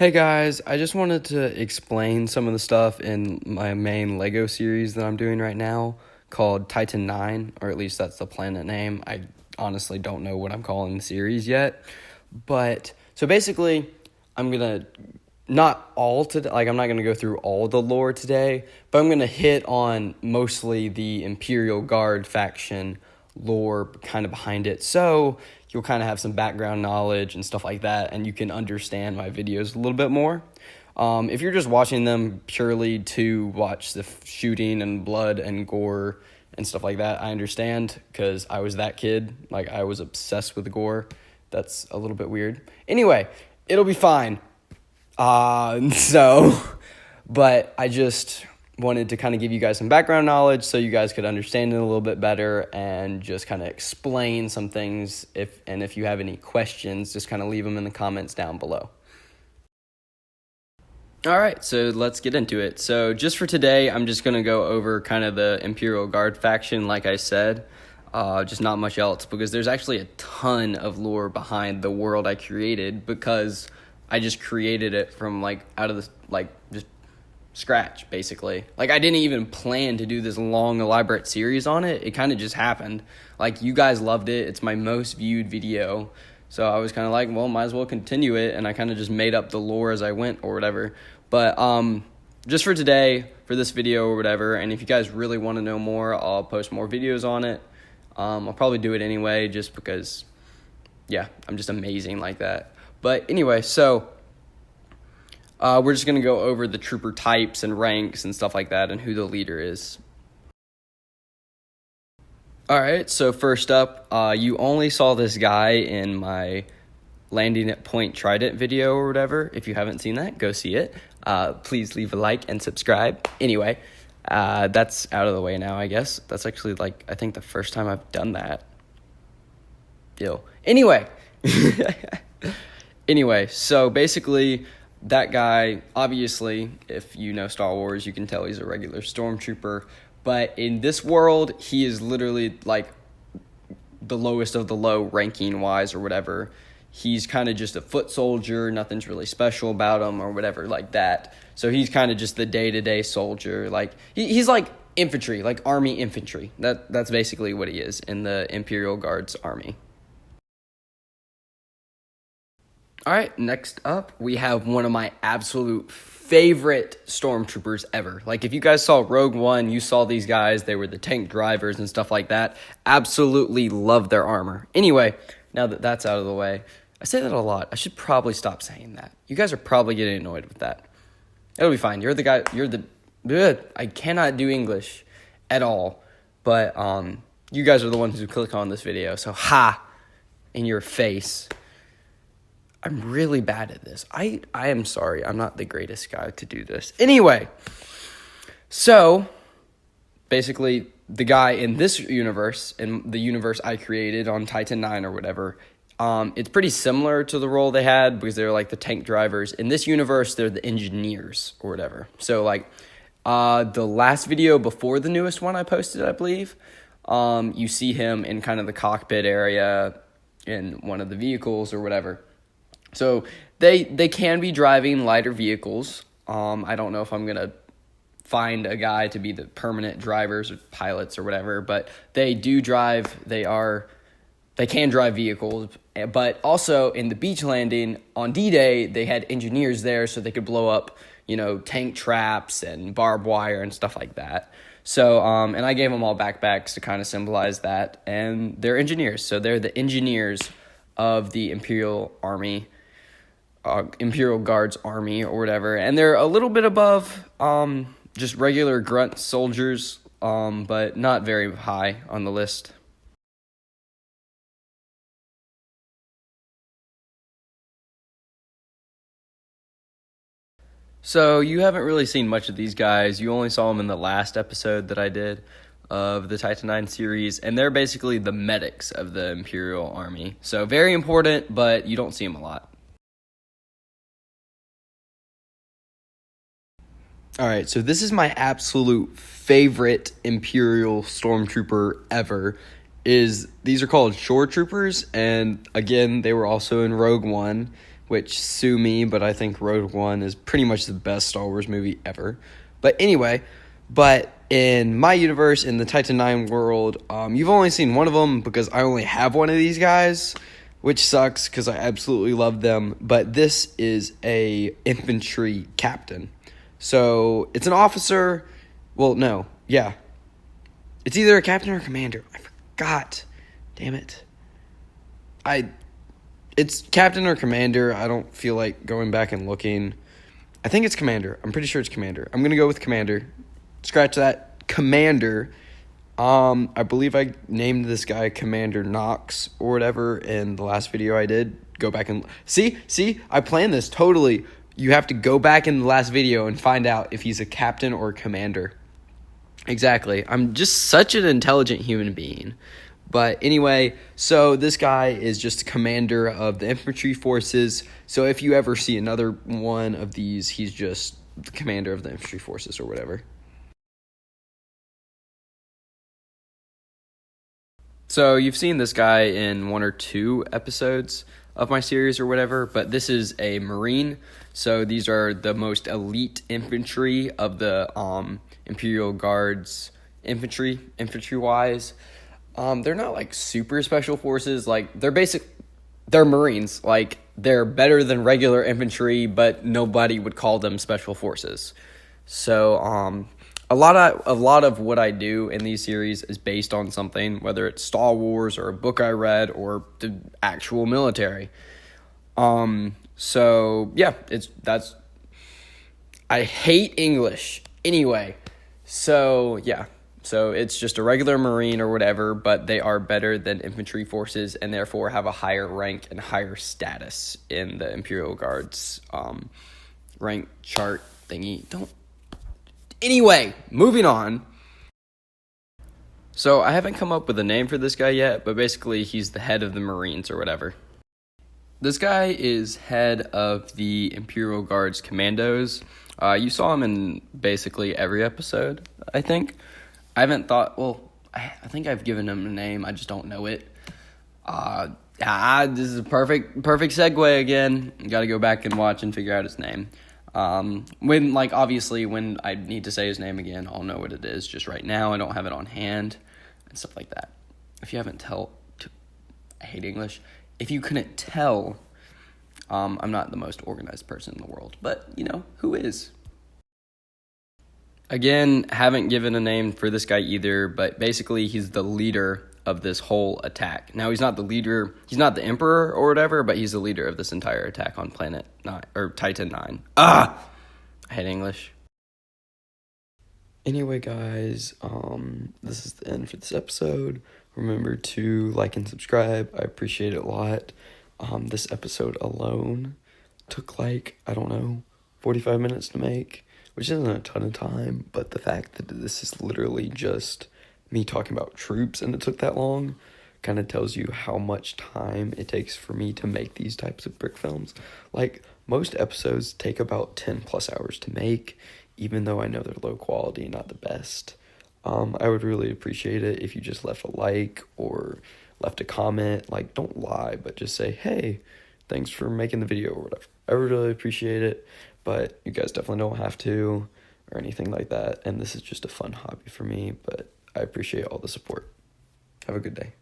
Hey guys, I just wanted to explain some of the stuff in my main LEGO series that I'm doing right now called Titan-9, or at least that's the planet name. I honestly don't know what I'm calling the series yet. But, so basically, I'm gonna, not all today, like I'm not gonna go through all the lore today, but I'm gonna hit on mostly the Imperial Guard faction lore kind of behind it. So you'll kind of have some background knowledge and stuff like that, and you can understand my videos a little bit more. If you're just watching them purely to watch the shooting and blood and gore and stuff like that, I understand, because I was that kid. Like, I was obsessed with gore. That's a little bit weird. Anyway, it'll be fine. But I just wanted to kind of give you guys some background knowledge so you guys could understand it a little bit better and just kind of explain some things. If you have any questions, just kind of leave them in the comments down below. All right, so let's get into it. So just for today, I'm just going to go over kind of the Imperial Guard faction, like I said. Just not much else, because there's actually a ton of lore behind the world I created, because I just created it from out of this just scratch, basically. I didn't even plan to do this long elaborate series on it. It kind of just happened. You guys loved it. It's my most viewed video, so I was kind of like, well, might as well continue it, and I kind of just made up the lore as I went or whatever. But just for today, for this video or whatever, and if you guys really want to know more, I'll post more videos on it. I'll probably do it anyway, just because, yeah, I'm just amazing like that. But anyway, so we're just going to go over the trooper types and ranks and stuff like that and who the leader is. Alright, so first up, you only saw this guy in my landing at Point Trident video or whatever. If you haven't seen that, go see it. Please leave a like and subscribe. Anyway, that's out of the way now, I guess. That's actually, I think the first time I've done that. Ew. Anyway. Anyway, so basically, that guy, obviously, if you know Star Wars, you can tell he's a regular stormtrooper. But in this world, he is literally, the lowest of the low ranking-wise or whatever. He's kind of just a foot soldier. Nothing's really special about him or whatever like that. So he's kind of just the day-to-day soldier. He's like infantry, like army infantry. That's basically what he is in the Imperial Guard's army. All right, next up, we have one of my absolute favorite stormtroopers ever. If you guys saw Rogue One, you saw these guys. They were the tank drivers and stuff like that. Absolutely love their armor. Anyway, now that that's out of the way, I say that a lot. I should probably stop saying that. You guys are probably getting annoyed with that. It'll be fine. You're the guy, I cannot do English at all. But you guys are the ones who click on this video. So, ha, in your face. I'm really bad at this. I am sorry. I'm not the greatest guy to do this. Anyway, so basically the guy in this universe, in the universe I created on Titan-9 or whatever, it's pretty similar to the role they had because they're the tank drivers. In this universe, they're the engineers or whatever. So the last video before the newest one I posted, I believe, you see him in kind of the cockpit area in one of the vehicles or whatever. So they can be driving lighter vehicles. I don't know if I'm going to find a guy to be the permanent drivers or pilots or whatever, but they do drive. They can drive vehicles, but also in the beach landing on D-Day, they had engineers there so they could blow up, tank traps and barbed wire and stuff like that. So, and I gave them all backpacks to kind of symbolize that, and they're engineers. So they're the engineers of the Imperial Army. Imperial Guard's army or whatever, and they're a little bit above just regular grunt soldiers, but not very high on the list. So you haven't really seen much of these guys. You only saw them in the last episode that I did of the Titan-9 series, and they're basically the medics of the Imperial Army. So very important, but you don't see them a lot. Alright, so this is my absolute favorite Imperial Stormtrooper ever. These are called Shore Troopers, and again, they were also in Rogue One. which sue me, but I think Rogue One is pretty much the best Star Wars movie ever. But anyway, but in my universe, in the Titan-9 world, you've only seen one of them because I only have one of these guys, which sucks because I absolutely love them. But this is a infantry captain. So it's an officer. Well, no. Yeah. It's either a captain or a commander. I forgot. Damn it. It's captain or commander. I don't feel like going back and looking. I think it's commander. I'm pretty sure it's commander. I'm going to go with commander. Scratch that. Commander. I believe I named this guy Commander Knox or whatever in the last video I did. Go back and see, I planned this totally. You have to go back in the last video and find out if he's a captain or a commander. Exactly. I'm just such an intelligent human being. But anyway, so this guy is just a commander of the infantry forces. So if you ever see another one of these, he's just the commander of the infantry forces or whatever. So you've seen this guy in 1 or 2 episodes of my series or whatever, but this is a Marine. So these are the most elite infantry of the Imperial Guards infantry-wise. They're not like super special forces. Like they're Marines. Like they're better than regular infantry, but nobody would call them special forces. So a lot of what I do in these series is based on something, whether it's Star Wars or a book I read or the actual military. So yeah, I hate English anyway. So yeah. So it's just a regular Marine or whatever, but they are better than infantry forces and therefore have a higher rank and higher status in the Imperial Guards rank chart thingy. Anyway, moving on. So I haven't come up with a name for this guy yet, but basically he's the head of the Marines or whatever. This guy is head of the Imperial Guards Commandos. You saw him in basically every episode, I think. I think I've given him a name. I just don't know it. This is a perfect segue again. Got to go back and watch and figure out his name. Obviously when I need to say his name again, I'll know what it is. Just right now, I don't have it on hand and stuff like that. If you haven't I hate English. If you couldn't tell, I'm not the most organized person in the world, but who is? Again, haven't given a name for this guy either, but basically he's the leader of this whole attack. Now, he's not the leader, he's not the emperor or whatever, but he's the leader of this entire attack on Planet 9, or Titan-9. I hate English. Anyway, guys, this is the end for this episode. Remember to like and subscribe. I appreciate it a lot. This episode alone took 45 minutes to make, which isn't a ton of time, but the fact that this is literally just me talking about troops and it took that long kind of tells you how much time it takes for me to make these types of brick films. Like, most episodes take about 10 plus hours to make, even though I know they're low quality and not the best. I would really appreciate it if you just left a like or left a comment. Like, don't lie, but just say, hey, thanks for making the video or whatever. I would really appreciate it, but you guys definitely don't have to or anything like that. And this is just a fun hobby for me, but I appreciate all the support. Have a good day.